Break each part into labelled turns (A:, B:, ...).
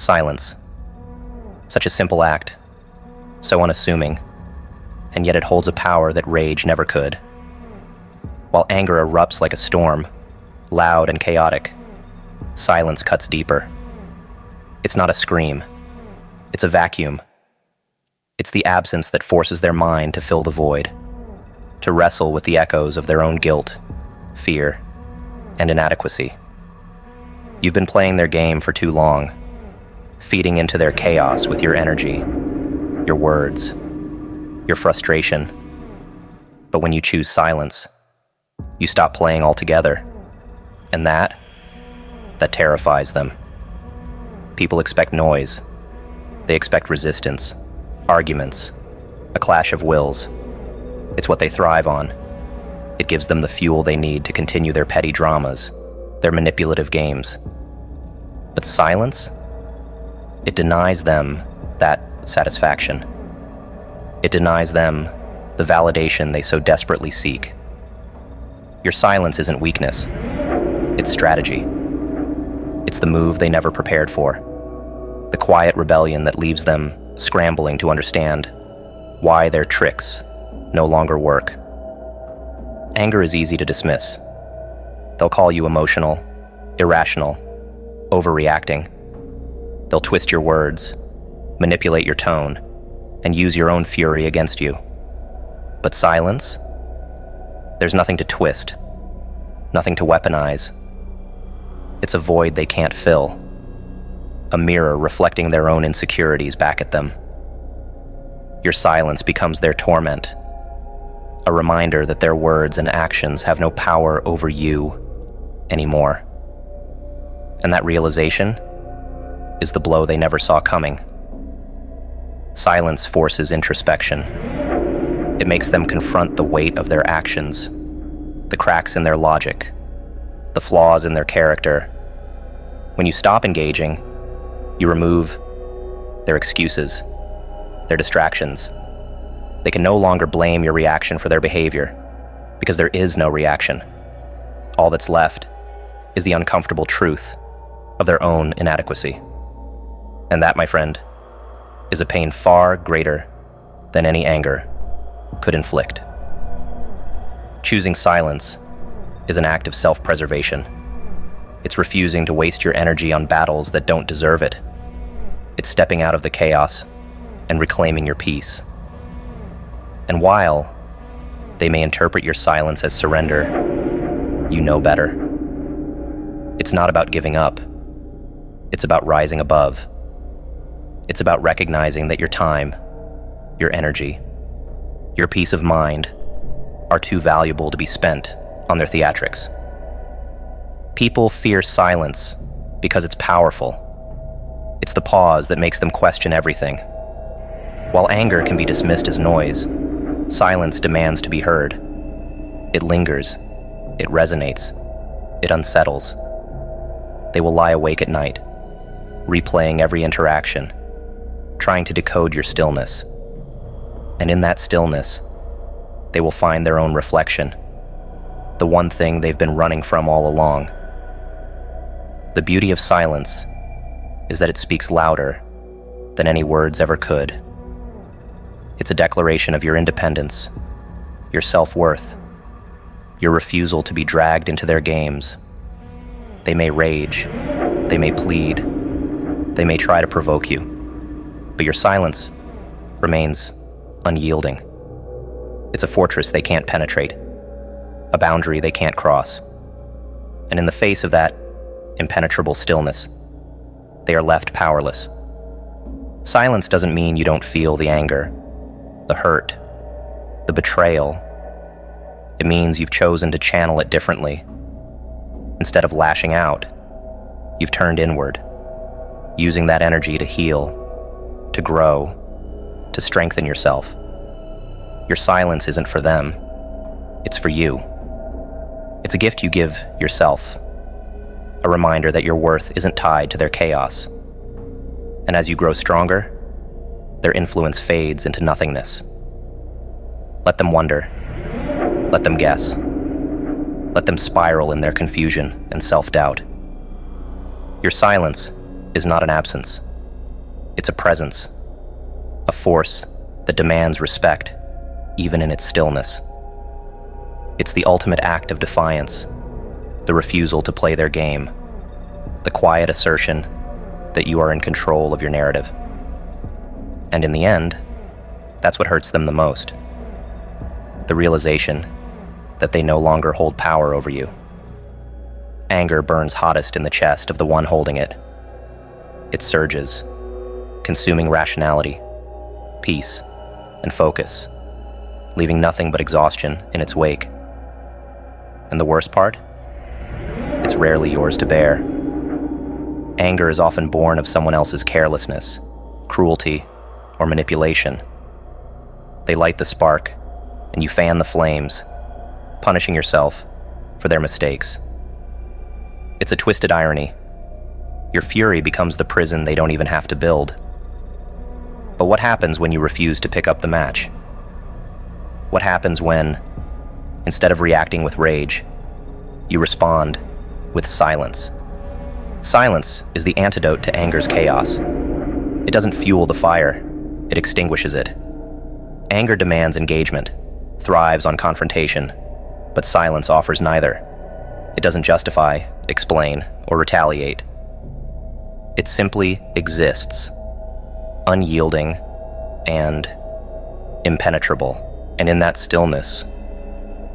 A: Silence. Such a simple act, so unassuming, and yet it holds a power that rage never could. While anger erupts like a storm, loud and chaotic, silence cuts deeper. It's not a scream. It's a vacuum. It's the absence that forces their mind to fill the void, to wrestle with the echoes of their own guilt, fear, and inadequacy. You've been playing their game for too long, feeding into their chaos with your energy, your words, your frustration. But when you choose silence, you stop playing altogether, and that terrifies them. People expect noise. They expect resistance, arguments, a clash of wills. It's what they thrive on. It gives them the fuel they need to continue their petty dramas, their manipulative games. But silence? It denies them that satisfaction. It denies them the validation they so desperately seek. Your silence isn't weakness. It's strategy. It's the move they never prepared for. The quiet rebellion that leaves them scrambling to understand why their tricks no longer work. Anger is easy to dismiss. They'll call you emotional, irrational, overreacting. They'll twist your words, manipulate your tone, and use your own fury against you. But silence? There's nothing to twist, nothing to weaponize. It's a void they can't fill, a mirror reflecting their own insecurities back at them. Your silence becomes their torment, a reminder that their words and actions have no power over you anymore. And that realization is the blow they never saw coming. Silence forces introspection. It makes them confront the weight of their actions, the cracks in their logic, the flaws in their character. When you stop engaging, you remove their excuses, their distractions. They can no longer blame your reaction for their behavior, because there is no reaction. All that's left is the uncomfortable truth of their own inadequacy. And that, my friend, is a pain far greater than any anger could inflict. Choosing silence is an act of self-preservation. It's refusing to waste your energy on battles that don't deserve it. It's stepping out of the chaos and reclaiming your peace. And while they may interpret your silence as surrender, you know better. It's not about giving up. It's about rising above. It's about recognizing that your time, your energy, your peace of mind are too valuable to be spent on their theatrics. People fear silence because it's powerful. It's the pause that makes them question everything. While anger can be dismissed as noise, silence demands to be heard. It lingers, it resonates, it unsettles. They will lie awake at night, replaying every interaction, trying to decode your stillness. And in that stillness, they will find their own reflection, the one thing they've been running from all along. The beauty of silence is that it speaks louder than any words ever could. It's a declaration of your independence, your self-worth, your refusal to be dragged into their games. They may rage, they may plead, they may try to provoke you, but your silence remains unyielding. It's a fortress they can't penetrate, a boundary they can't cross. And in the face of that impenetrable stillness, they are left powerless. Silence doesn't mean you don't feel the anger, the hurt, the betrayal. It means you've chosen to channel it differently. Instead of lashing out, you've turned inward, using that energy to heal, to grow, to strengthen yourself. Your silence isn't for them, it's for you. It's a gift you give yourself, a reminder that your worth isn't tied to their chaos. And as you grow stronger, their influence fades into nothingness. Let them wonder. Let them guess. Let them spiral in their confusion and self-doubt. Your silence is not an absence. It's a presence, a force that demands respect, even in its stillness. It's the ultimate act of defiance, the refusal to play their game, the quiet assertion that you are in control of your narrative. And in the end, that's what hurts them the most. The realization that they no longer hold power over you. Anger burns hottest in the chest of the one holding it. It surges, consuming rationality, peace, and focus, leaving nothing but exhaustion in its wake. And the worst part? It's rarely yours to bear. Anger is often born of someone else's carelessness, cruelty, or manipulation. They light the spark, and you fan the flames, punishing yourself for their mistakes. It's a twisted irony. Your fury becomes the prison they don't even have to build. But what happens when you refuse to pick up the match? What happens when, instead of reacting with rage, you respond with silence? Silence is the antidote to anger's chaos. It doesn't fuel the fire, it extinguishes it. Anger demands engagement, thrives on confrontation, but silence offers neither. It doesn't justify, explain, or retaliate. It simply exists, unyielding and impenetrable. And in that stillness,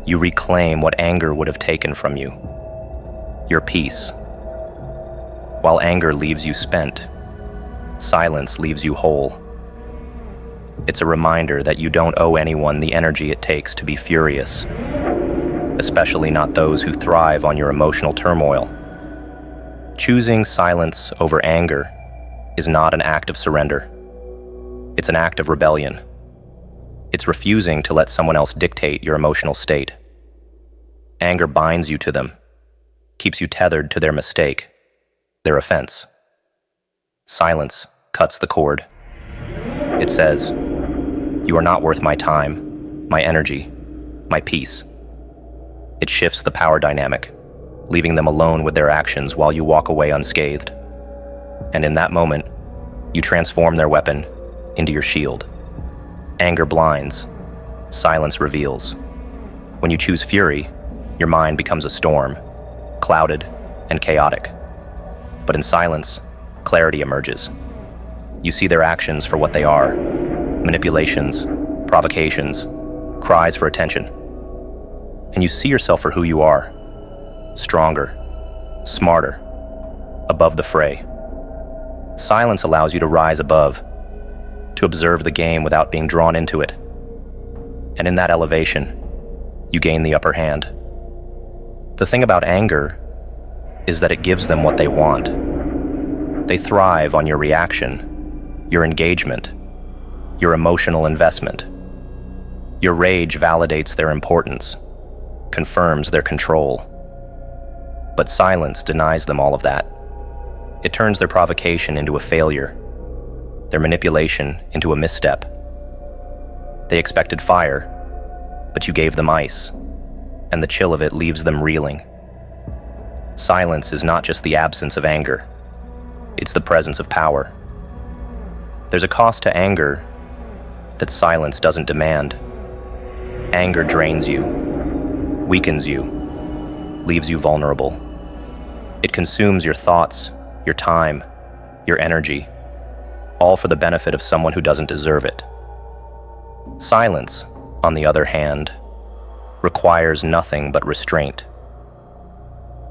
A: you reclaim what anger would have taken from you, your peace. While anger leaves you spent, silence leaves you whole. It's a reminder that you don't owe anyone the energy it takes to be furious, especially not those who thrive on your emotional turmoil. Choosing silence over anger is not an act of surrender. It's an act of rebellion. It's refusing to let someone else dictate your emotional state. Anger binds you to them, keeps you tethered to their mistake, their offense. Silence cuts the cord. It says, "You are not worth my time, my energy, my peace." It shifts the power dynamic, leaving them alone with their actions while you walk away unscathed. And in that moment, you transform their weapon into your shield. Anger blinds, silence reveals. When you choose fury, your mind becomes a storm, clouded and chaotic. But in silence, clarity emerges. You see their actions for what they are: manipulations, provocations, cries for attention. And you see yourself for who you are: stronger, smarter, above the fray. Silence allows you to rise above, to observe the game without being drawn into it. And in that elevation, you gain the upper hand. The thing about anger is that it gives them what they want. They thrive on your reaction, your engagement, your emotional investment. Your rage validates their importance, confirms their control. But silence denies them all of that. It turns their provocation into a failure, their manipulation into a misstep. They expected fire, but you gave them ice, and the chill of it leaves them reeling. Silence is not just the absence of anger, it's the presence of power. There's a cost to anger that silence doesn't demand. Anger drains you, weakens you, leaves you vulnerable. It consumes your thoughts, your time, your energy, all for the benefit of someone who doesn't deserve it. Silence, on the other hand, requires nothing but restraint.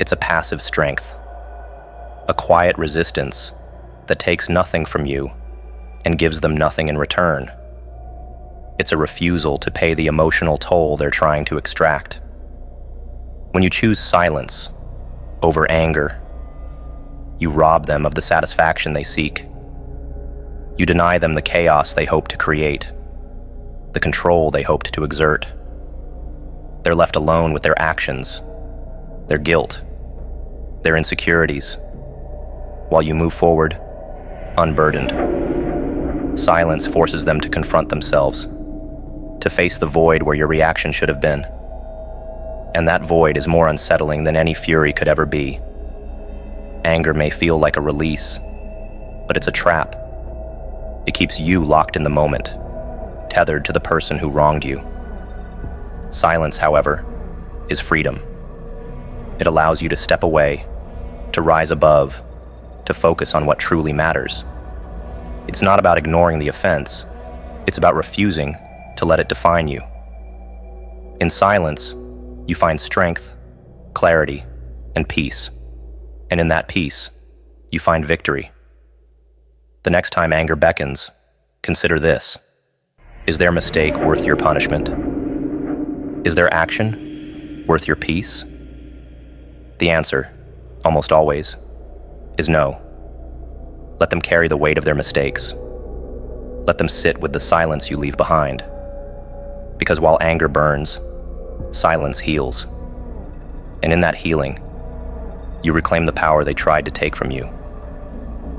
A: It's a passive strength, a quiet resistance that takes nothing from you and gives them nothing in return. It's a refusal to pay the emotional toll they're trying to extract. When you choose silence over anger, you rob them of the satisfaction they seek. You deny them the chaos they hope to create, the control they hoped to exert. They're left alone with their actions, their guilt, their insecurities, while you move forward, unburdened. Silence forces them to confront themselves, to face the void where your reaction should have been. And that void is more unsettling than any fury could ever be. Anger may feel like a release, but it's a trap. It keeps you locked in the moment, tethered to the person who wronged you. Silence, however, is freedom. It allows you to step away, to rise above, to focus on what truly matters. It's not about ignoring the offense. It's about refusing to let it define you. In silence, you find strength, clarity, and peace. And in that peace, you find victory. The next time anger beckons, consider this. Is their mistake worth your punishment? Is their action worth your peace? The answer, almost always, is no. Let them carry the weight of their mistakes. Let them sit with the silence you leave behind. Because while anger burns, silence heals. And in that healing, you reclaim the power they tried to take from you.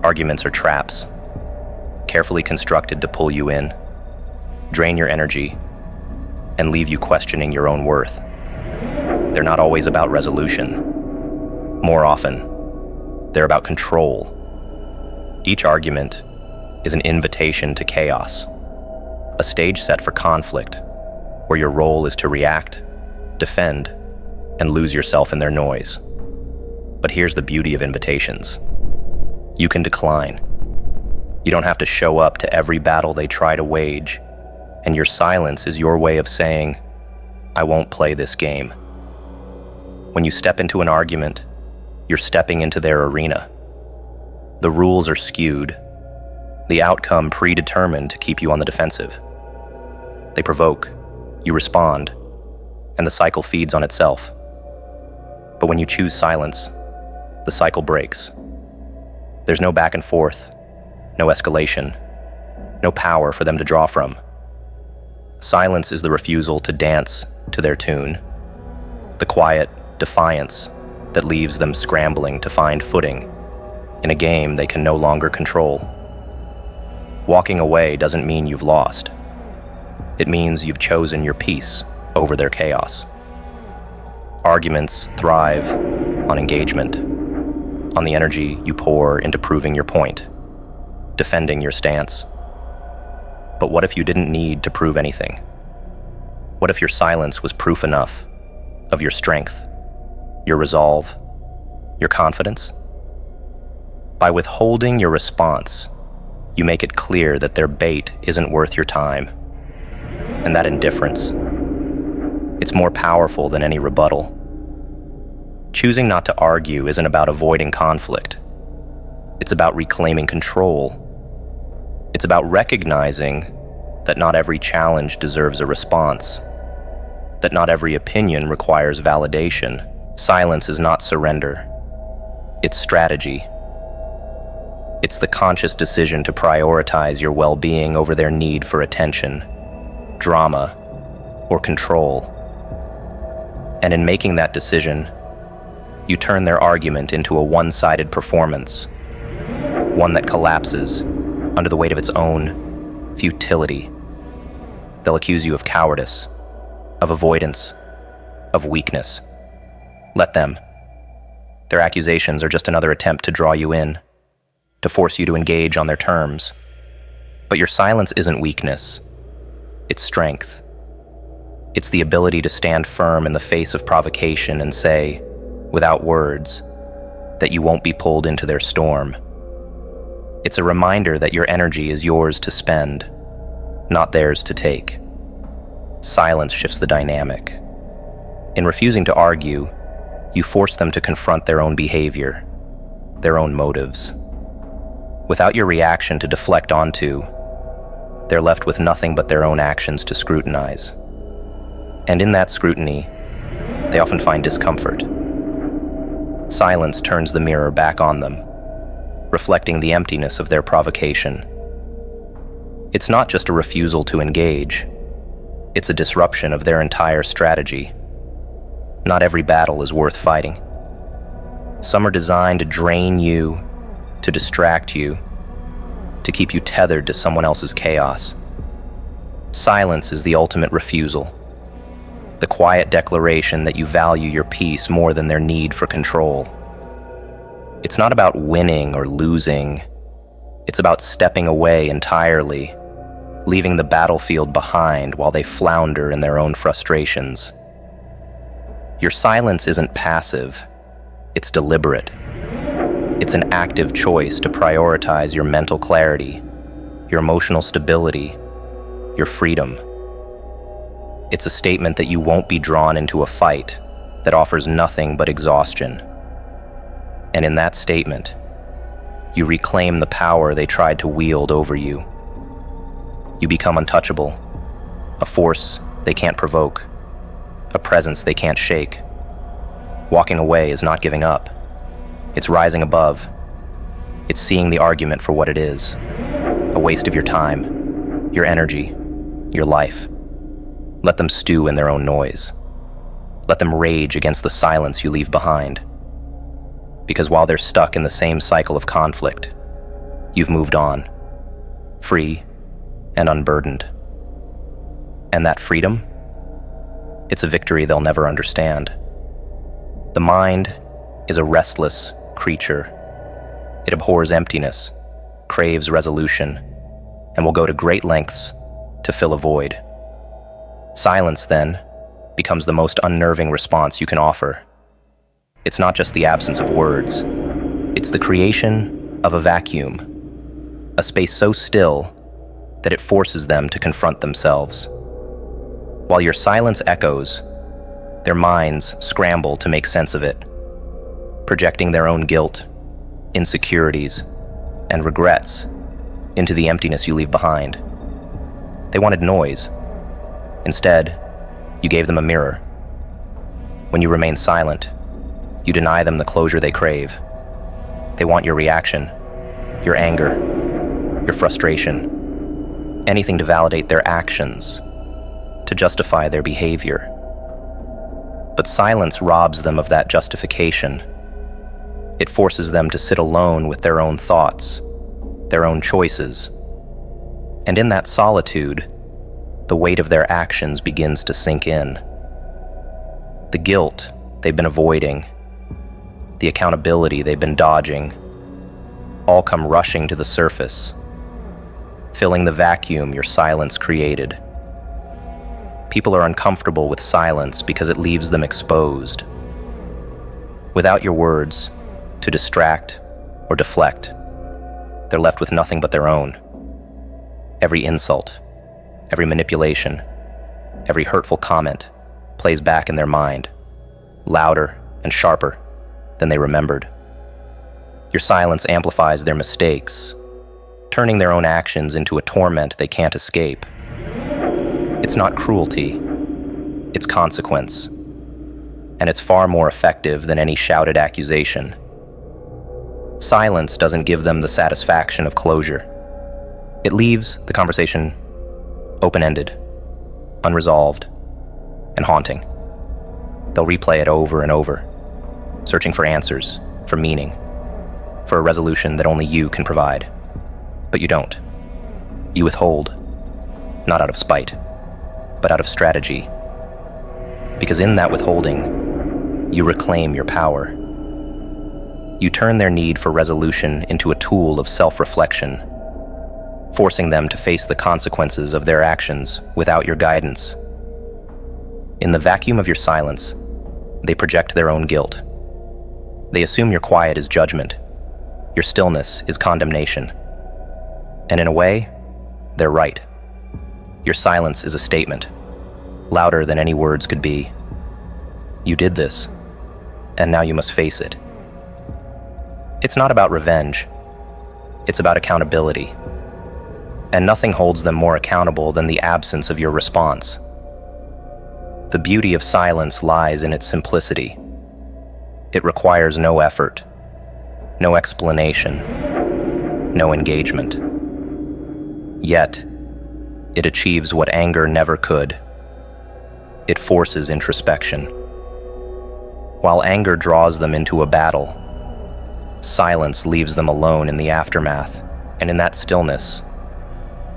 A: Arguments are traps, carefully constructed to pull you in, drain your energy, and leave you questioning your own worth. They're not always about resolution. More often, they're about control. Each argument is an invitation to chaos, a stage set for conflict, where your role is to react, defend, and lose yourself in their noise. But here's the beauty of invitations. You can decline. You don't have to show up to every battle they try to wage, and your silence is your way of saying, I won't play this game. When you step into an argument, you're stepping into their arena. The rules are skewed, the outcome predetermined to keep you on the defensive. They provoke, you respond, and the cycle feeds on itself. But when you choose silence, the cycle breaks. There's no back and forth, no escalation, no power for them to draw from. Silence is the refusal to dance to their tune, the quiet defiance that leaves them scrambling to find footing in a game they can no longer control. Walking away doesn't mean you've lost. It means you've chosen your peace over their chaos. Arguments thrive on engagement, on the energy you pour into proving your point, defending your stance. But what if you didn't need to prove anything? What if your silence was proof enough of your strength, your resolve, your confidence? By withholding your response, you make it clear that their bait isn't worth your time, and that indifference, it's more powerful than any rebuttal. Choosing not to argue isn't about avoiding conflict. It's about reclaiming control. It's about recognizing that not every challenge deserves a response, that not every opinion requires validation. Silence is not surrender. It's strategy. It's the conscious decision to prioritize your well-being over their need for attention, drama, or control. And in making that decision, you turn their argument into a one-sided performance, one that collapses under the weight of its own futility. They'll accuse you of cowardice, of avoidance, of weakness. Let them. Their accusations are just another attempt to draw you in, to force you to engage on their terms. But your silence isn't weakness. It's strength. It's the ability to stand firm in the face of provocation and say, without words, that you won't be pulled into their storm. It's a reminder that your energy is yours to spend, not theirs to take. Silence shifts the dynamic. In refusing to argue, you force them to confront their own behavior, their own motives. Without your reaction to deflect onto, they're left with nothing but their own actions to scrutinize. And in that scrutiny, they often find discomfort. Silence turns the mirror back on them, reflecting the emptiness of their provocation. It's not just a refusal to engage. It's a disruption of their entire strategy. Not every battle is worth fighting. Some are designed to drain you, to distract you, to keep you tethered to someone else's chaos. Silence is the ultimate refusal, the quiet declaration that you value your peace more than their need for control. It's not about winning or losing. It's about stepping away entirely, leaving the battlefield behind while they flounder in their own frustrations. Your silence isn't passive, it's deliberate. It's an active choice to prioritize your mental clarity, your emotional stability, your freedom. It's a statement that you won't be drawn into a fight that offers nothing but exhaustion. And in that statement, you reclaim the power they tried to wield over you. You become untouchable, a force they can't provoke, a presence they can't shake. Walking away is not giving up. It's rising above. It's seeing the argument for what it is, a waste of your time, your energy, your life. Let them stew in their own noise. Let them rage against the silence you leave behind. Because while they're stuck in the same cycle of conflict, you've moved on, free and unburdened. And that freedom? It's a victory they'll never understand. The mind is a restless creature. It abhors emptiness, craves resolution, and will go to great lengths to fill a void. Silence, then, becomes the most unnerving response you can offer. It's not just the absence of words. It's the creation of a vacuum, a space so still that it forces them to confront themselves. While your silence echoes, their minds scramble to make sense of it, projecting their own guilt, insecurities, and regrets into the emptiness you leave behind. They wanted noise. Instead, you gave them a mirror. When you remain silent, you deny them the closure they crave. They want your reaction, your anger, your frustration, anything to validate their actions, to justify their behavior. But silence robs them of that justification. It forces them to sit alone with their own thoughts, their own choices. And in that solitude, the weight of their actions begins to sink in. The guilt they've been avoiding, the accountability they've been dodging, all come rushing to the surface, filling the vacuum your silence created. People are uncomfortable with silence because it leaves them exposed. Without your words to distract or deflect, they're left with nothing but their own. Every insult, every manipulation, every hurtful comment plays back in their mind, louder and sharper than they remembered. Your silence amplifies their mistakes, turning their own actions into a torment they can't escape. It's not cruelty, it's consequence. And it's far more effective than any shouted accusation. Silence doesn't give them the satisfaction of closure. It leaves the conversation open-ended, unresolved, and haunting. They'll replay it over and over, searching for answers, for meaning, for a resolution that only you can provide. But you don't. You withhold, not out of spite, but out of strategy. Because in that withholding, you reclaim your power. You turn their need for resolution into a tool of self-reflection, forcing them to face the consequences of their actions without your guidance. In the vacuum of your silence, they project their own guilt. They assume your quiet is judgment, your stillness is condemnation. And in a way, they're right. Your silence is a statement, louder than any words could be. You did this, and now you must face it. It's not about revenge. It's about accountability. And nothing holds them more accountable than the absence of your response. The beauty of silence lies in its simplicity. It requires no effort, no explanation, no engagement. Yet, it achieves what anger never could. It forces introspection. While anger draws them into a battle, silence leaves them alone in the aftermath, and in that stillness,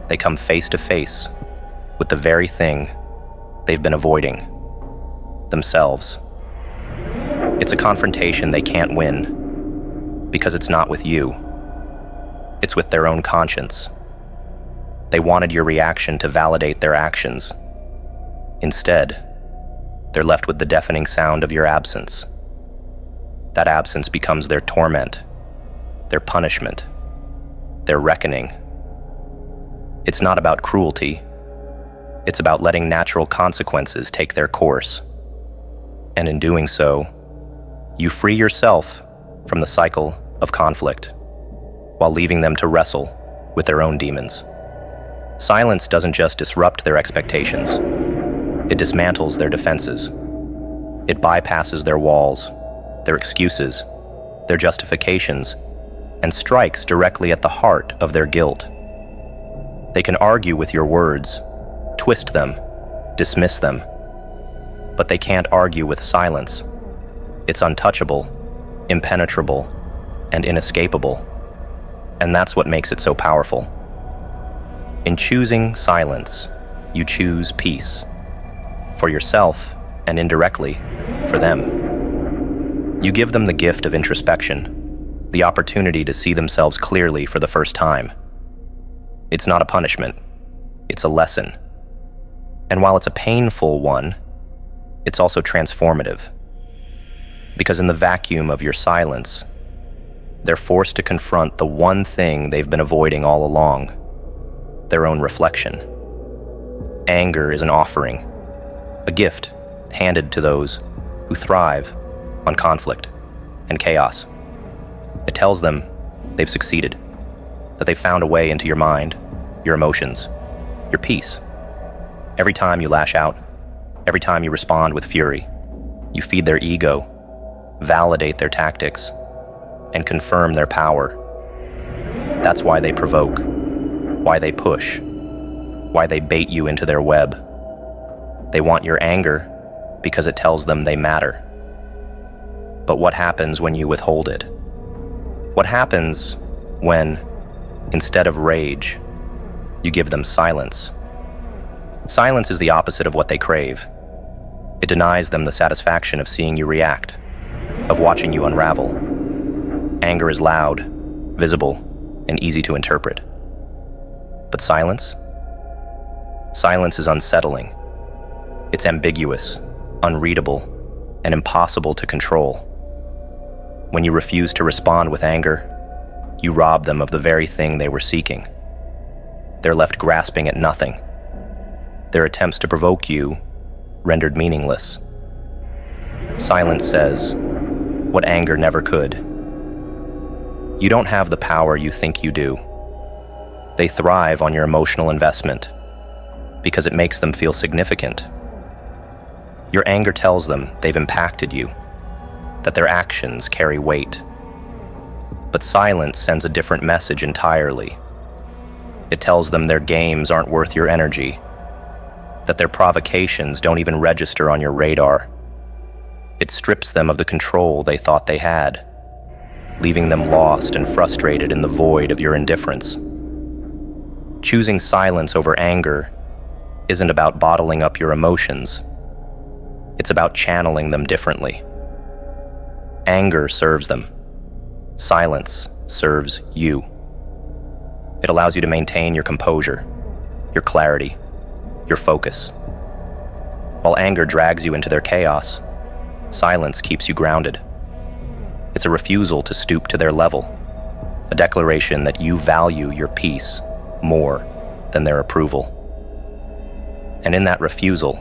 A: they come face to face with the very thing they've been avoiding, themselves. It's a confrontation they can't win, because it's not with you. It's with their own conscience. They wanted your reaction to validate their actions. Instead, they're left with the deafening sound of your absence. That absence becomes their torment, their punishment, their reckoning. It's not about cruelty. It's about letting natural consequences take their course. And in doing so, you free yourself from the cycle of conflict, while leaving them to wrestle with their own demons. Silence doesn't just disrupt their expectations. It dismantles their defenses. It bypasses their walls, their excuses, their justifications, and strikes directly at the heart of their guilt. They can argue with your words, twist them, dismiss them, but they can't argue with silence. It's untouchable, impenetrable, and inescapable. And that's what makes it so powerful. In choosing silence, you choose peace. For yourself, and indirectly, for them. You give them the gift of introspection, the opportunity to see themselves clearly for the first time. It's not a punishment, it's a lesson. And while it's a painful one, it's also transformative. Because in the vacuum of your silence, they're forced to confront the one thing they've been avoiding all along, their own reflection. Anger is an offering, a gift handed to those who thrive on conflict and chaos. It tells them they've succeeded, that they've found a way into your mind, your emotions, your peace. Every time you lash out, every time you respond with fury, you feed their ego, validate their tactics, and confirm their power. That's why they provoke, why they push, why they bait you into their web. They want your anger because it tells them they matter. But what happens when you withhold it? What happens when, instead of rage, you give them silence? Silence is the opposite of what they crave. It denies them the satisfaction of seeing you react, of watching you unravel. Anger is loud, visible, and easy to interpret. But silence? Silence is unsettling. It's ambiguous, unreadable, and impossible to control. When you refuse to respond with anger, you rob them of the very thing they were seeking. They're left grasping at nothing. Their attempts to provoke you rendered meaningless. Silence says what anger never could. You don't have the power you think you do. They thrive on your emotional investment because it makes them feel significant. Your anger tells them they've impacted you, that their actions carry weight. But silence sends a different message entirely. It tells them their games aren't worth your energy, that their provocations don't even register on your radar. It strips them of the control they thought they had, leaving them lost and frustrated in the void of your indifference. Choosing silence over anger isn't about bottling up your emotions. It's about channeling them differently. Anger serves them. Silence serves you. It allows you to maintain your composure, your clarity, your focus. While anger drags you into their chaos, silence keeps you grounded. It's a refusal to stoop to their level, a declaration that you value your peace more than their approval. And in that refusal,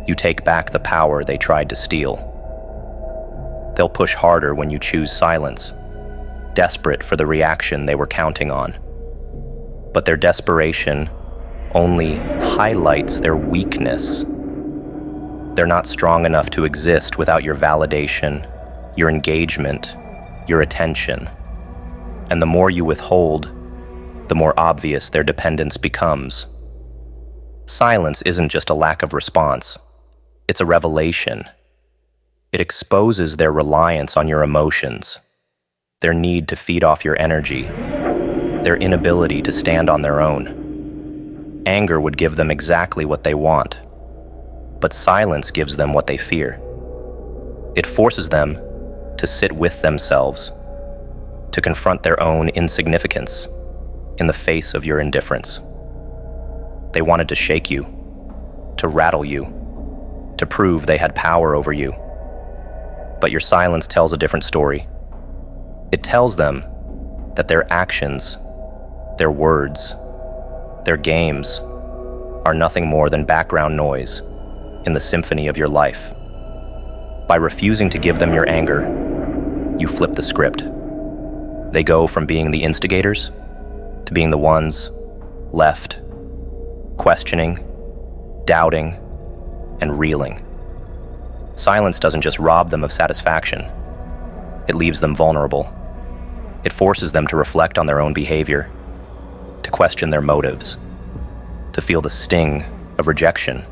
A: you take back the power they tried to steal. They'll push harder when you choose silence, desperate for the reaction they were counting on. But their desperation only highlights their weakness. They're not strong enough to exist without your validation, your engagement, your attention. And the more you withhold, the more obvious their dependence becomes. Silence isn't just a lack of response. It's a revelation. It exposes their reliance on your emotions, their need to feed off your energy, their inability to stand on their own. Anger would give them exactly what they want, but silence gives them what they fear. It forces them to sit with themselves, to confront their own insignificance, in the face of your indifference. They wanted to shake you, to rattle you, to prove they had power over you. But your silence tells a different story. It tells them that their actions, their words, their games are nothing more than background noise in the symphony of your life. By refusing to give them your anger, you flip the script. They go from being the instigators to being the ones left, questioning, doubting, and reeling. Silence doesn't just rob them of satisfaction. It leaves them vulnerable. It forces them to reflect on their own behavior, to question their motives, to feel the sting of rejection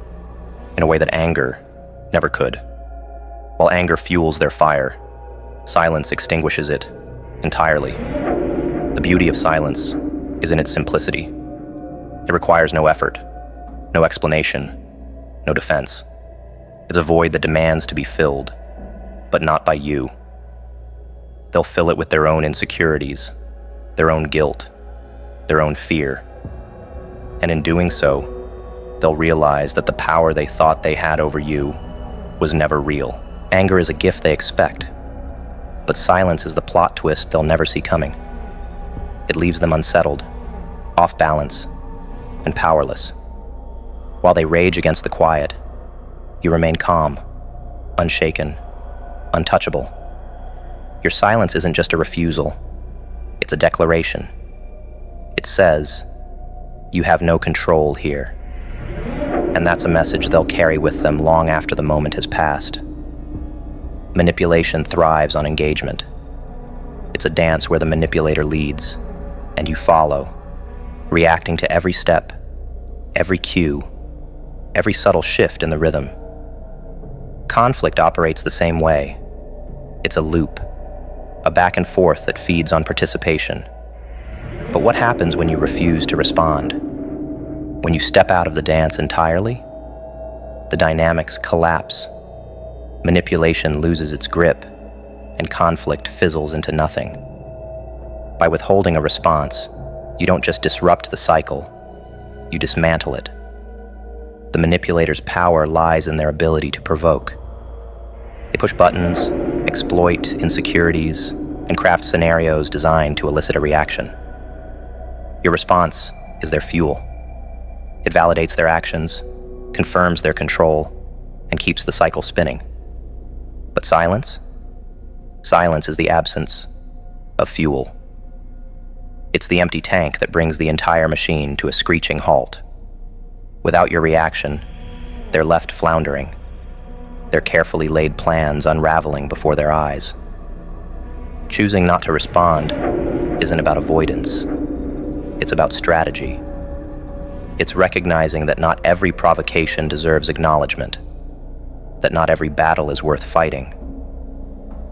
A: in a way that anger never could. While anger fuels their fire, silence extinguishes it entirely. The beauty of silence is in its simplicity. It requires no effort, no explanation, no defense. It's a void that demands to be filled, but not by you. They'll fill it with their own insecurities, their own guilt, their own fear. And in doing so, they'll realize that the power they thought they had over you was never real. Anger is a gift they expect, but silence is the plot twist they'll never see coming. It leaves them unsettled, off balance, and powerless. While they rage against the quiet, you remain calm, unshaken, untouchable. Your silence isn't just a refusal, it's a declaration. It says, you have no control here. And that's a message they'll carry with them long after the moment has passed. Manipulation thrives on engagement. It's a dance where the manipulator leads, and you follow, reacting to every step, every cue, every subtle shift in the rhythm. Conflict operates the same way. It's a loop, a back and forth that feeds on participation. But what happens when you refuse to respond? When you step out of the dance entirely? The dynamics collapse. Manipulation loses its grip, and conflict fizzles into nothing. By withholding a response, you don't just disrupt the cycle, you dismantle it. The manipulator's power lies in their ability to provoke. They push buttons, exploit insecurities, and craft scenarios designed to elicit a reaction. Your response is their fuel. It validates their actions, confirms their control, and keeps the cycle spinning. But silence? Silence is the absence of fuel. It's the empty tank that brings the entire machine to a screeching halt. Without your reaction, they're left floundering, their carefully laid plans unraveling before their eyes. Choosing not to respond isn't about avoidance. It's about strategy. It's recognizing that not every provocation deserves acknowledgement, that not every battle is worth fighting.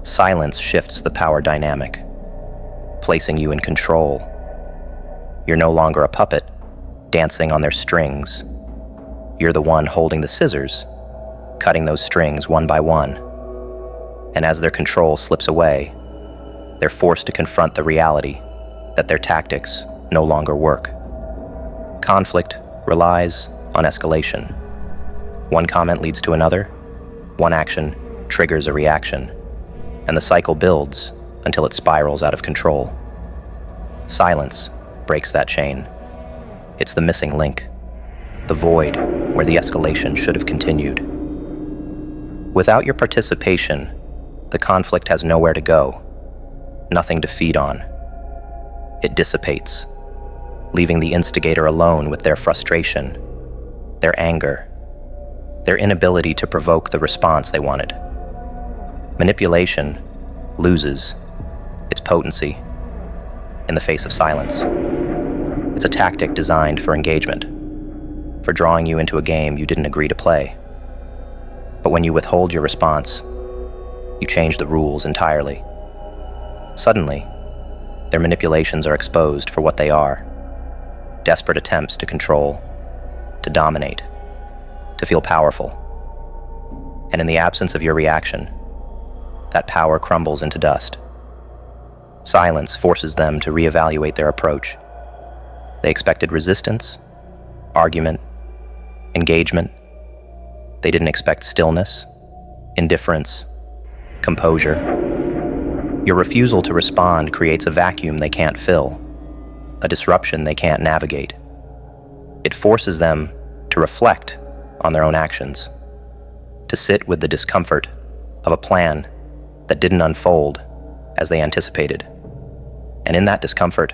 A: Silence shifts the power dynamic, placing you in control. You're no longer a puppet, dancing on their strings. You're the one holding the scissors, cutting those strings one by one. And as their control slips away, they're forced to confront the reality that their tactics no longer work. Conflict relies on escalation. One comment leads to another, one action triggers a reaction, and the cycle builds until it spirals out of control. Silence breaks that chain. It's the missing link, the void where the escalation should have continued. Without your participation, the conflict has nowhere to go, nothing to feed on. It dissipates, leaving the instigator alone with their frustration, their anger, their inability to provoke the response they wanted. Manipulation loses its potency in the face of silence. It's a tactic designed for engagement, for drawing you into a game you didn't agree to play. But when you withhold your response, you change the rules entirely. Suddenly, their manipulations are exposed for what they are: desperate attempts to control, to dominate, to feel powerful. And in the absence of your reaction, that power crumbles into dust. Silence forces them to reevaluate their approach. They expected resistance, argument, engagement. They didn't expect stillness, indifference, composure. Your refusal to respond creates a vacuum they can't fill, a disruption they can't navigate. It forces them to reflect on their own actions, to sit with the discomfort of a plan that didn't unfold as they anticipated. And in that discomfort,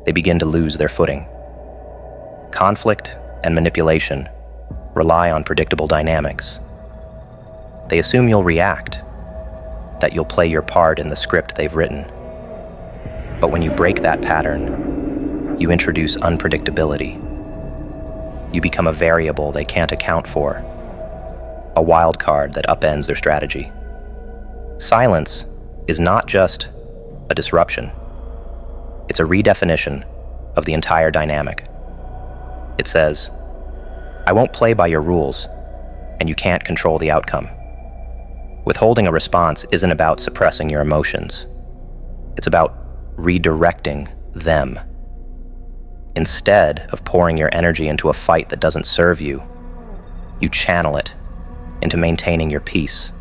A: they begin to lose their footing. Conflict and manipulation rely on predictable dynamics. They assume you'll react, that you'll play your part in the script they've written. But when you break that pattern, you introduce unpredictability. You become a variable they can't account for, a wild card that upends their strategy. Silence is not just a disruption. It's a redefinition of the entire dynamic. It says, I won't play by your rules, and you can't control the outcome. Withholding a response isn't about suppressing your emotions. It's about redirecting them. Instead of pouring your energy into a fight that doesn't serve you, you channel it into maintaining your peace,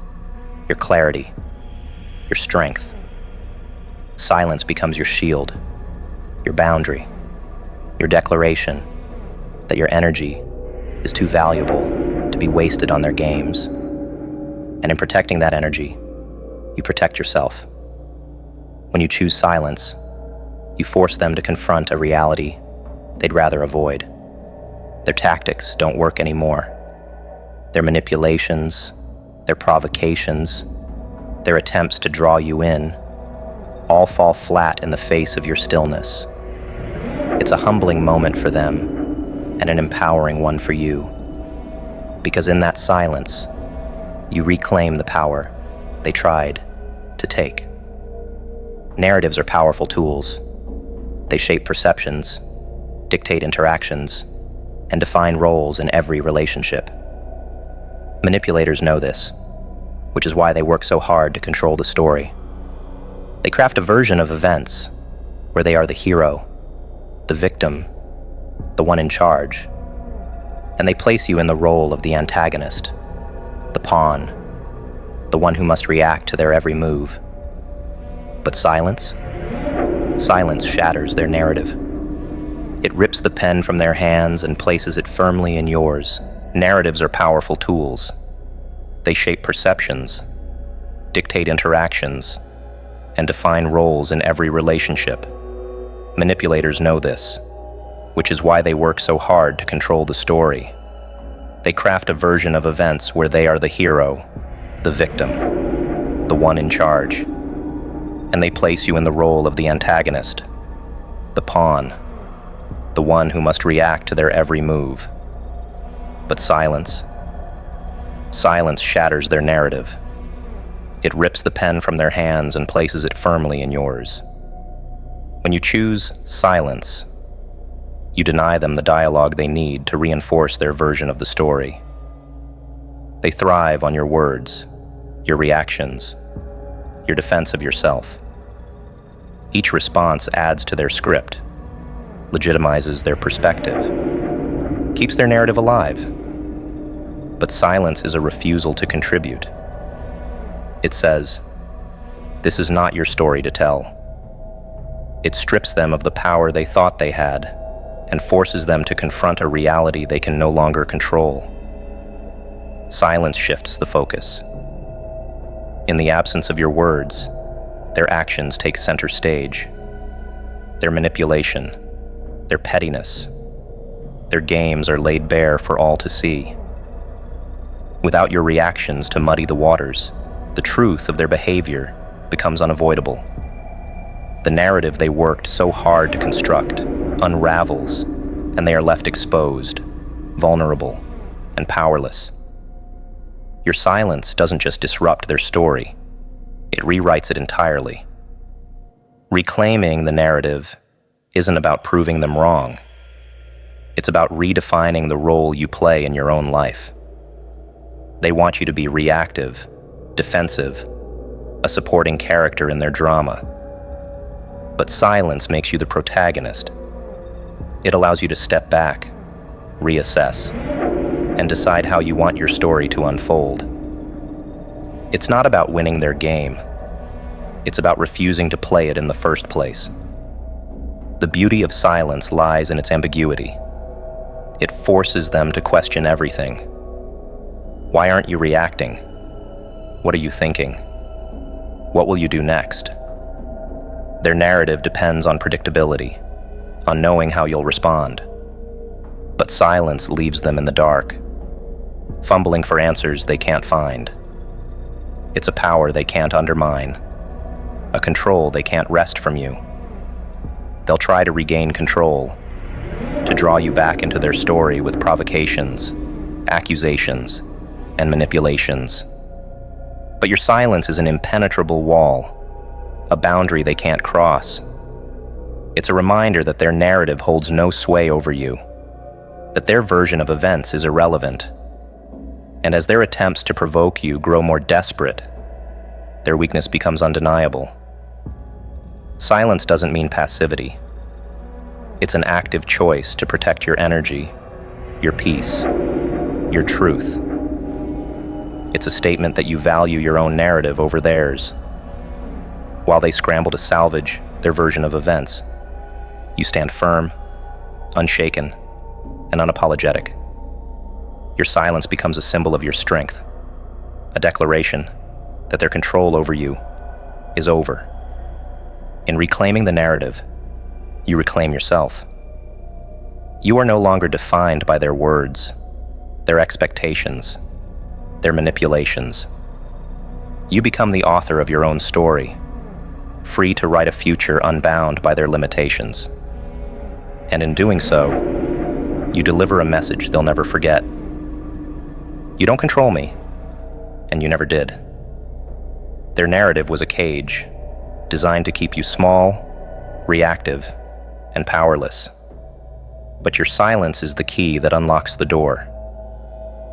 A: your clarity, your strength. Silence becomes your shield, your boundary, your declaration that your energy is too valuable to be wasted on their games. And in protecting that energy, you protect yourself. When you choose silence, you force them to confront a reality they'd rather avoid. Their tactics don't work anymore. Their manipulations, their provocations, their attempts to draw you in, all fall flat in the face of your stillness. It's a humbling moment for them and an empowering one for you. Because in that silence, you reclaim the power they tried to take. Narratives are powerful tools. They shape perceptions, dictate interactions, and define roles in every relationship. Manipulators know this, which is why they work so hard to control the story. They craft a version of events where they are the hero, the victim, the one in charge, and they place you in the role of the antagonist, the pawn, the one who must react to their every move. But silence shatters their narrative. It rips the pen from their hands and places it firmly in yours. Narratives are powerful tools. They shape perceptions, dictate interactions, and define roles in every relationship. Manipulators know this, which is why they work so hard to control the story. They craft a version of events where they are the hero, the victim, the one in charge, and they place you in the role of the antagonist, the pawn, the one who must react to their every move. But silence shatters their narrative. It rips the pen from their hands and places it firmly in yours. When you choose silence, you deny them the dialogue they need to reinforce their version of the story. They thrive on your words, your reactions, your defense of yourself. Each response adds to their script, legitimizes their perspective, keeps their narrative alive. But silence is a refusal to contribute. It says, this is not your story to tell. It strips them of the power they thought they had and forces them to confront a reality they can no longer control. Silence shifts the focus. In the absence of your words, their actions take center stage. Their manipulation, their pettiness, their games are laid bare for all to see. Without your reactions to muddy the waters, the truth of their behavior becomes unavoidable. The narrative they worked so hard to construct unravels, and they are left exposed, vulnerable, and powerless. Your silence doesn't just disrupt their story, it rewrites it entirely. Reclaiming the narrative isn't about proving them wrong. It's about redefining the role you play in your own life. They want you to be reactive, defensive, a supporting character in their drama. But silence makes you the protagonist. It allows you to step back, reassess, and decide how you want your story to unfold. It's not about winning their game. It's about refusing to play it in the first place. The beauty of silence lies in its ambiguity. It forces them to question everything. Why aren't you reacting? What are you thinking? What will you do next? Their narrative depends on predictability, on knowing how you'll respond. But silence leaves them in the dark, fumbling for answers they can't find. It's a power they can't undermine, a control they can't wrest from you. They'll try to regain control, to draw you back into their story with provocations, accusations, and manipulations. But your silence is an impenetrable wall, a boundary they can't cross. It's a reminder that their narrative holds no sway over you, that their version of events is irrelevant. And as their attempts to provoke you grow more desperate, their weakness becomes undeniable. Silence doesn't mean passivity. It's an active choice to protect your energy, your peace, your truth. It's a statement that you value your own narrative over theirs. While they scramble to salvage their version of events, you stand firm, unshaken, and unapologetic. Your silence becomes a symbol of your strength, a declaration that their control over you is over. In reclaiming the narrative, you reclaim yourself. You are no longer defined by their words, their expectations, their manipulations. You become the author of your own story, free to write a future unbound by their limitations. And in doing so, you deliver a message they'll never forget. You don't control me, and you never did. Their narrative was a cage, designed to keep you small, reactive, and powerless. But your silence is the key that unlocks the door.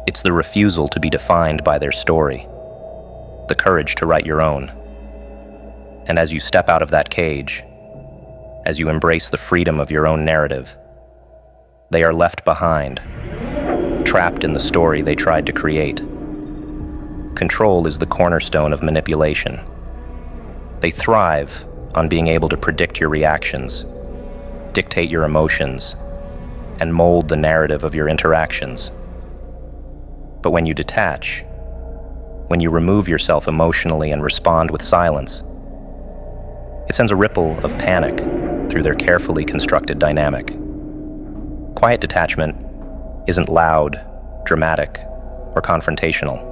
A: It's the refusal to be defined by their story, the courage to write your own. And as you step out of that cage, as you embrace the freedom of your own narrative, they are left behind, trapped in the story they tried to create. Control is the cornerstone of manipulation. They thrive on being able to predict your reactions, dictate your emotions, and mold the narrative of your interactions. But when you detach, when you remove yourself emotionally and respond with silence, it sends a ripple of panic through their carefully constructed dynamic. Quiet detachment isn't loud, dramatic, or confrontational.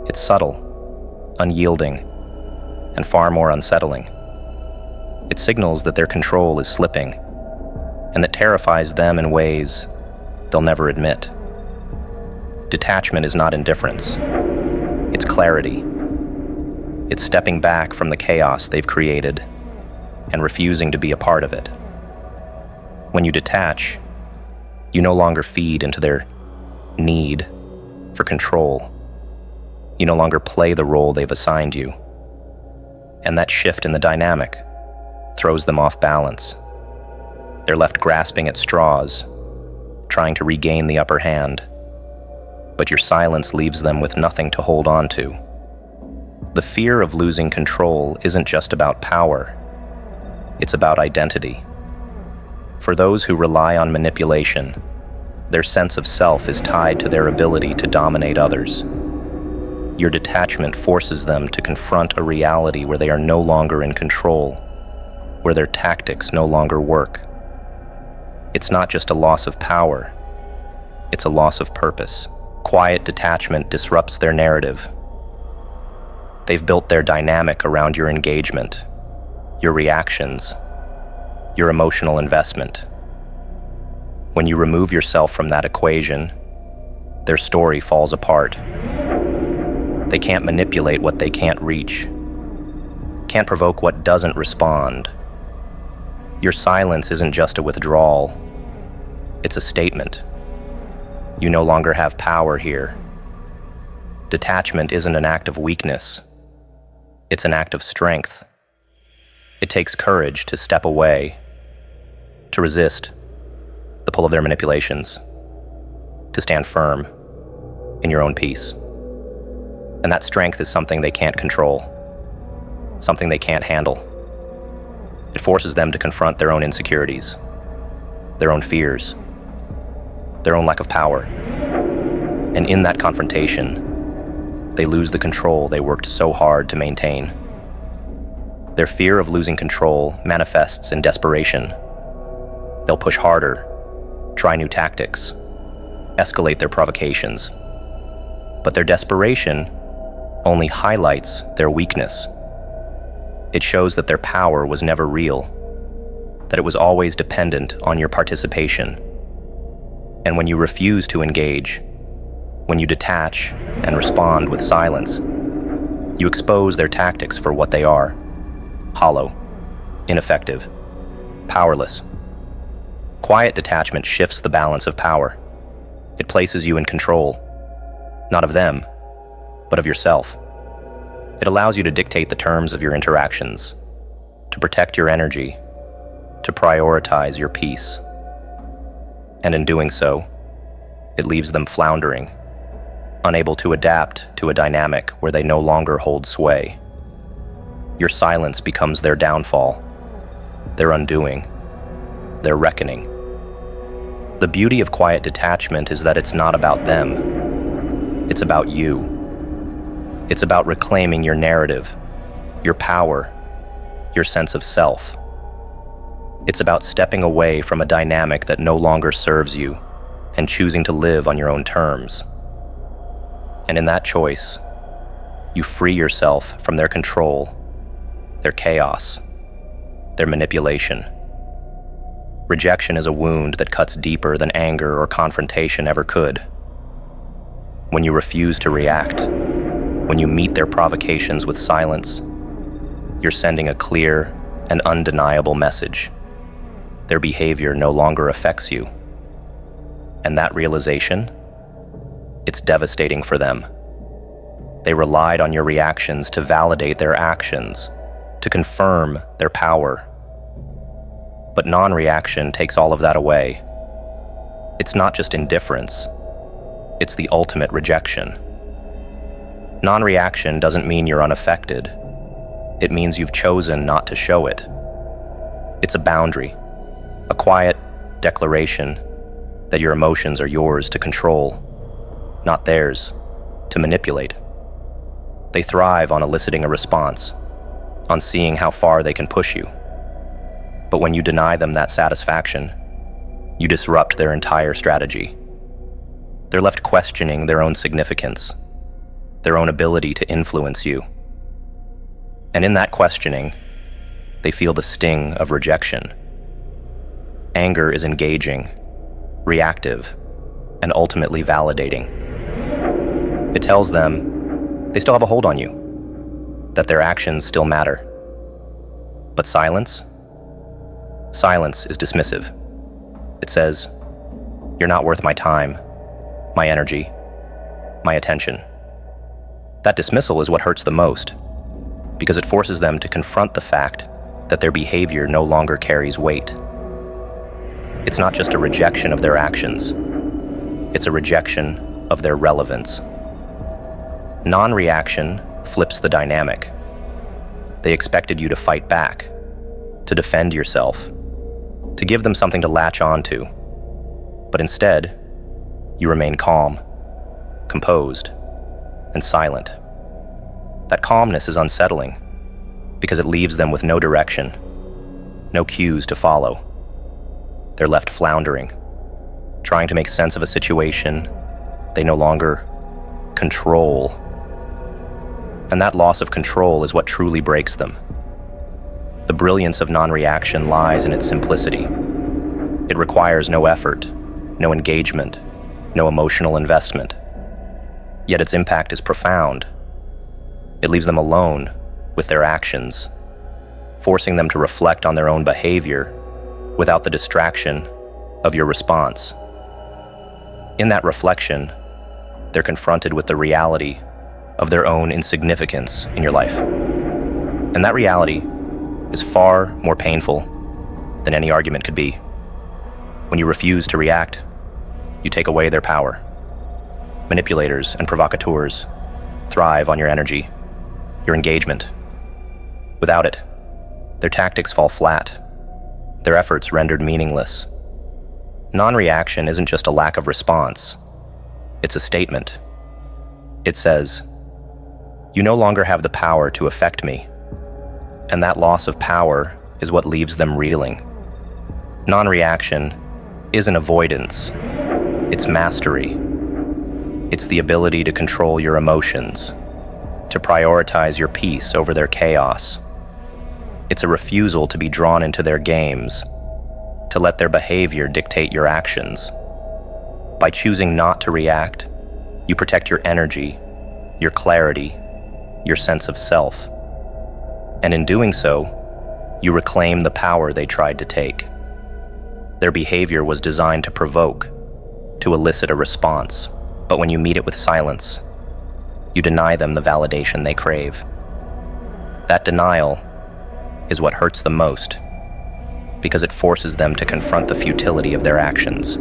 A: It's subtle, unyielding, and far more unsettling. It signals that their control is slipping, and that terrifies them in ways they'll never admit. Detachment is not indifference. It's clarity. It's stepping back from the chaos they've created and refusing to be a part of it. When you detach, you no longer feed into their need for control. You no longer play the role they've assigned you. And that shift in the dynamic throws them off balance. They're left grasping at straws, trying to regain the upper hand. But your silence leaves them with nothing to hold on to. The fear of losing control isn't just about power. It's about identity. For those who rely on manipulation, their sense of self is tied to their ability to dominate others. Your detachment forces them to confront a reality where they are no longer in control, where their tactics no longer work. It's not just a loss of power, it's a loss of purpose. Quiet detachment disrupts their narrative. They've built their dynamic around your engagement, your reactions, your emotional investment. When you remove yourself from that equation, their story falls apart. They can't manipulate what they can't reach, can't provoke what doesn't respond. Your silence isn't just a withdrawal, it's a statement. You no longer have power here. Detachment isn't an act of weakness, it's an act of strength. It takes courage to step away, to resist pull of their manipulations, to stand firm in your own peace. And that strength is something they can't control, something they can't handle. It forces them to confront their own insecurities, their own fears, their own lack of power. And in that confrontation, they lose the control they worked so hard to maintain. Their fear of losing control manifests in desperation. They'll push harder, try new tactics, escalate their provocations. But their desperation only highlights their weakness. It shows that their power was never real, that it was always dependent on your participation. And when you refuse to engage, when you detach and respond with silence, you expose their tactics for what they are: hollow, ineffective, powerless. Quiet detachment shifts the balance of power. It places you in control, not of them, but of yourself. It allows you to dictate the terms of your interactions, to protect your energy, to prioritize your peace. And in doing so, it leaves them floundering, unable to adapt to a dynamic where they no longer hold sway. Your silence becomes their downfall, their undoing, their reckoning. The beauty of quiet detachment is that it's not about them. It's about you. It's about reclaiming your narrative, your power, your sense of self. It's about stepping away from a dynamic that no longer serves you and choosing to live on your own terms. And in that choice, you free yourself from their control, their chaos, their manipulation. Rejection is a wound that cuts deeper than anger or confrontation ever could. When you refuse to react, when you meet their provocations with silence, you're sending a clear and undeniable message. Their behavior no longer affects you. And that realization, it's devastating for them. They relied on your reactions to validate their actions, to confirm their power. But non-reaction takes all of that away. It's not just indifference, it's the ultimate rejection. Non-reaction doesn't mean you're unaffected. It means you've chosen not to show it. It's a boundary, a quiet declaration that your emotions are yours to control, not theirs to manipulate. They thrive on eliciting a response, on seeing how far they can push you. But when you deny them that satisfaction, you disrupt their entire strategy. They're left questioning their own significance, their own ability to influence you. And in that questioning, they feel the sting of rejection. Anger is engaging, reactive, and ultimately validating. It tells them they still have a hold on you, that their actions still matter. But silence? Silence is dismissive. It says, "You're not worth my time, my energy, my attention." That dismissal is what hurts the most, because it forces them to confront the fact that their behavior no longer carries weight. It's not just a rejection of their actions, it's a rejection of their relevance. Non-reaction flips the dynamic. They expected you to fight back, to defend yourself, to give them something to latch onto. But instead, you remain calm, composed, and silent. That calmness is unsettling because it leaves them with no direction, no cues to follow. They're left floundering, trying to make sense of a situation they no longer control. And that loss of control is what truly breaks them. The brilliance of non-reaction lies in its simplicity. It requires no effort, no engagement, no emotional investment. Yet its impact is profound. It leaves them alone with their actions, forcing them to reflect on their own behavior without the distraction of your response. In that reflection, they're confronted with the reality of their own insignificance in your life. And that reality is far more painful than any argument could be. When you refuse to react, you take away their power. Manipulators and provocateurs thrive on your energy, your engagement. Without it, their tactics fall flat, their efforts rendered meaningless. Non-reaction isn't just a lack of response, it's a statement. It says, "You no longer have the power to affect me," and that loss of power is what leaves them reeling. Non-reaction isn't avoidance, it's mastery. It's the ability to control your emotions, to prioritize your peace over their chaos. It's a refusal to be drawn into their games, to let their behavior dictate your actions. By choosing not to react, you protect your energy, your clarity, your sense of self. And in doing so, you reclaim the power they tried to take. Their behavior was designed to provoke, to elicit a response. But when you meet it with silence, you deny them the validation they crave. That denial is what hurts them most, because it forces them to confront the futility of their actions.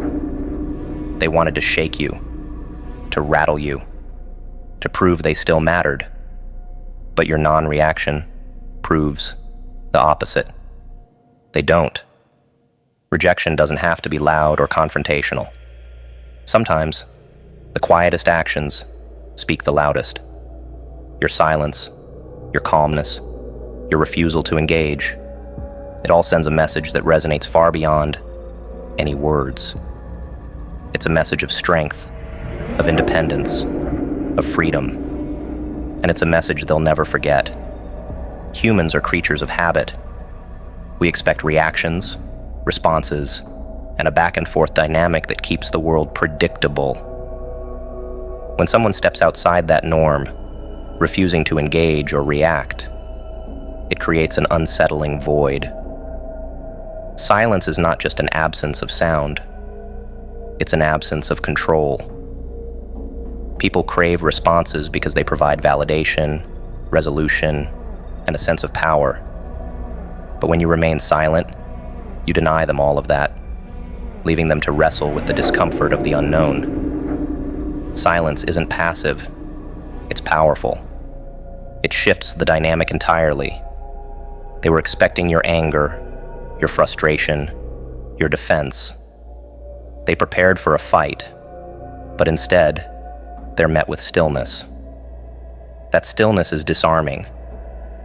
A: They wanted to shake you, to rattle you, to prove they still mattered. But your non-reaction proves the opposite. They don't. Rejection doesn't have to be loud or confrontational. Sometimes, the quietest actions speak the loudest. Your silence, your calmness, your refusal to engage, it all sends a message that resonates far beyond any words. It's a message of strength, of independence, of freedom, and it's a message they'll never forget. Humans are creatures of habit. We expect reactions, responses, and a back-and-forth dynamic that keeps the world predictable. When someone steps outside that norm, refusing to engage or react, it creates an unsettling void. Silence is not just an absence of sound. It's an absence of control. People crave responses because they provide validation, resolution, and a sense of power. But when you remain silent, you deny them all of that, leaving them to wrestle with the discomfort of the unknown. Silence isn't passive, it's powerful. It shifts the dynamic entirely. They were expecting your anger, your frustration, your defense. They prepared for a fight, but instead, they're met with stillness. That stillness is disarming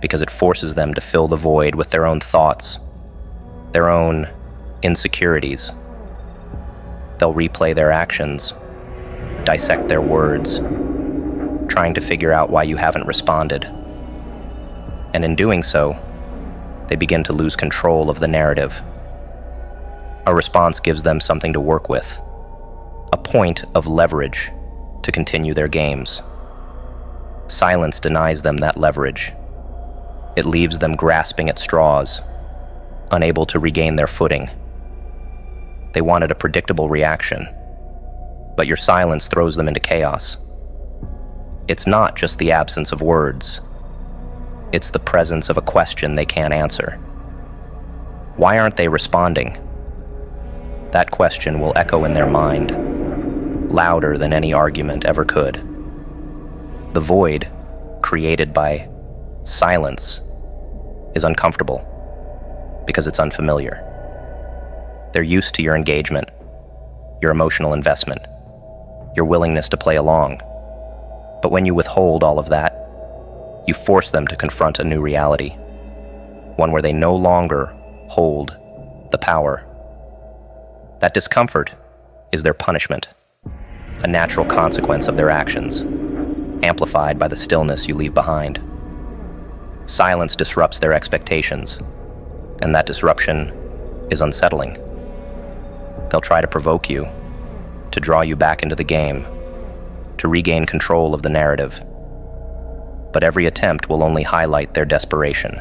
A: because it forces them to fill the void with their own thoughts, their own insecurities. They'll replay their actions, dissect their words, trying to figure out why you haven't responded. And in doing so, they begin to lose control of the narrative. A response gives them something to work with, a point of leverage to continue their games. Silence denies them that leverage. It leaves them grasping at straws, unable to regain their footing. They wanted a predictable reaction, but your silence throws them into chaos. It's not just the absence of words. It's the presence of a question they can't answer. Why aren't they responding? That question will echo in their mind, louder than any argument ever could. The void, created by silence, is uncomfortable because it's unfamiliar. They're used to your engagement, your emotional investment, your willingness to play along. But when you withhold all of that, you force them to confront a new reality, one where they no longer hold the power. That discomfort is their punishment, a natural consequence of their actions, amplified by the stillness you leave behind. Silence disrupts their expectations, and that disruption is unsettling. They'll try to provoke you, to draw you back into the game, to regain control of the narrative. But every attempt will only highlight their desperation.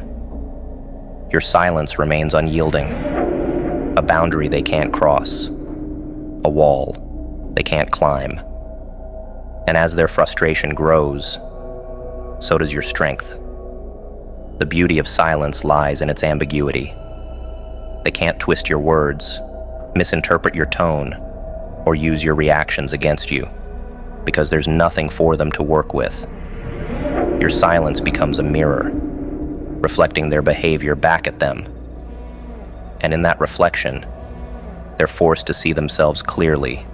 A: Your silence remains unyielding, a boundary they can't cross, a wall they can't climb. And as their frustration grows, so does your strength. The beauty of silence lies in its ambiguity. They can't twist your words, misinterpret your tone, or use your reactions against you, because there's nothing for them to work with. Your silence becomes a mirror, reflecting their behavior back at them. And in that reflection, they're forced to see themselves clearly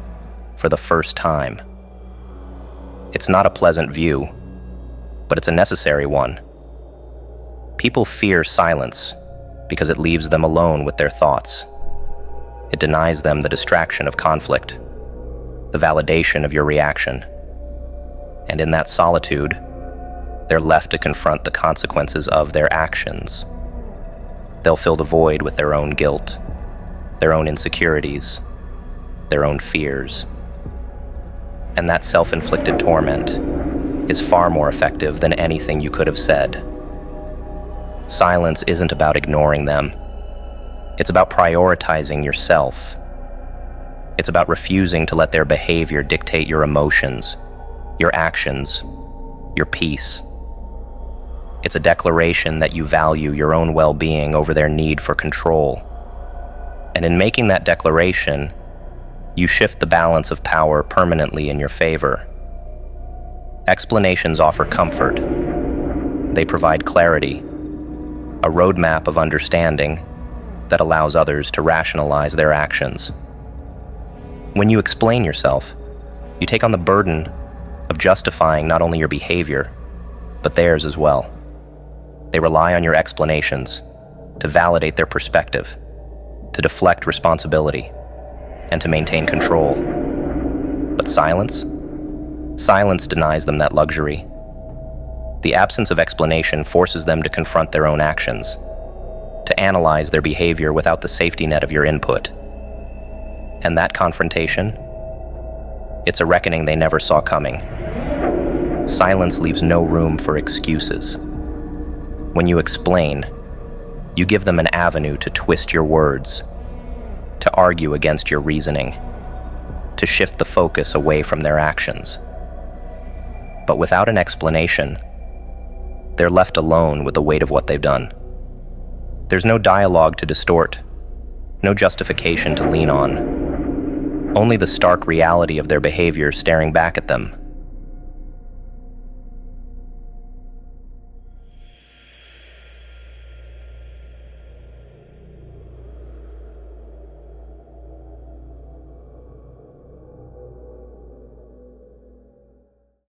A: for the first time. It's not a pleasant view, but it's a necessary one. People fear silence because it leaves them alone with their thoughts. It denies them the distraction of conflict, the validation of your reaction. And in that solitude, they're left to confront the consequences of their actions. They'll fill the void with their own guilt, their own insecurities, their own fears. And that self-inflicted torment is far more effective than anything you could have said. Silence isn't about ignoring them. It's about prioritizing yourself. It's about refusing to let their behavior dictate your emotions, your actions, your peace. It's a declaration that you value your own well-being over their need for control. And in making that declaration, you shift the balance of power permanently in your favor. Explanations offer comfort. They provide clarity, a roadmap of understanding that allows others to rationalize their actions. When you explain yourself, you take on the burden of justifying not only your behavior, but theirs as well. They rely on your explanations to validate their perspective, to deflect responsibility, and to maintain control. But silence? Silence denies them that luxury. The absence of explanation forces them to confront their own actions, to analyze their behavior without the safety net of your input. And that confrontation? It's a reckoning they never saw coming. Silence leaves no room for excuses. When you explain, you give them an avenue to twist your words, to argue against your reasoning, to shift the focus away from their actions. But without an explanation, they're left alone with the weight of what they've done. There's no dialogue to distort, no justification to lean on, only the stark reality of their behavior staring back at them.